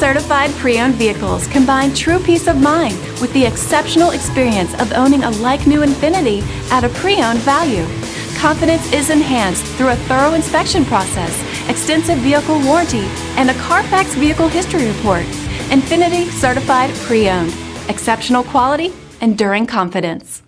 Certified pre-owned vehicles combine true peace of mind with the exceptional experience of owning a like-new Infiniti at a pre-owned value. Confidence is enhanced through a thorough inspection process, extensive vehicle warranty, and a Carfax Vehicle History Report. Infiniti Certified Pre-Owned. Exceptional quality, enduring confidence.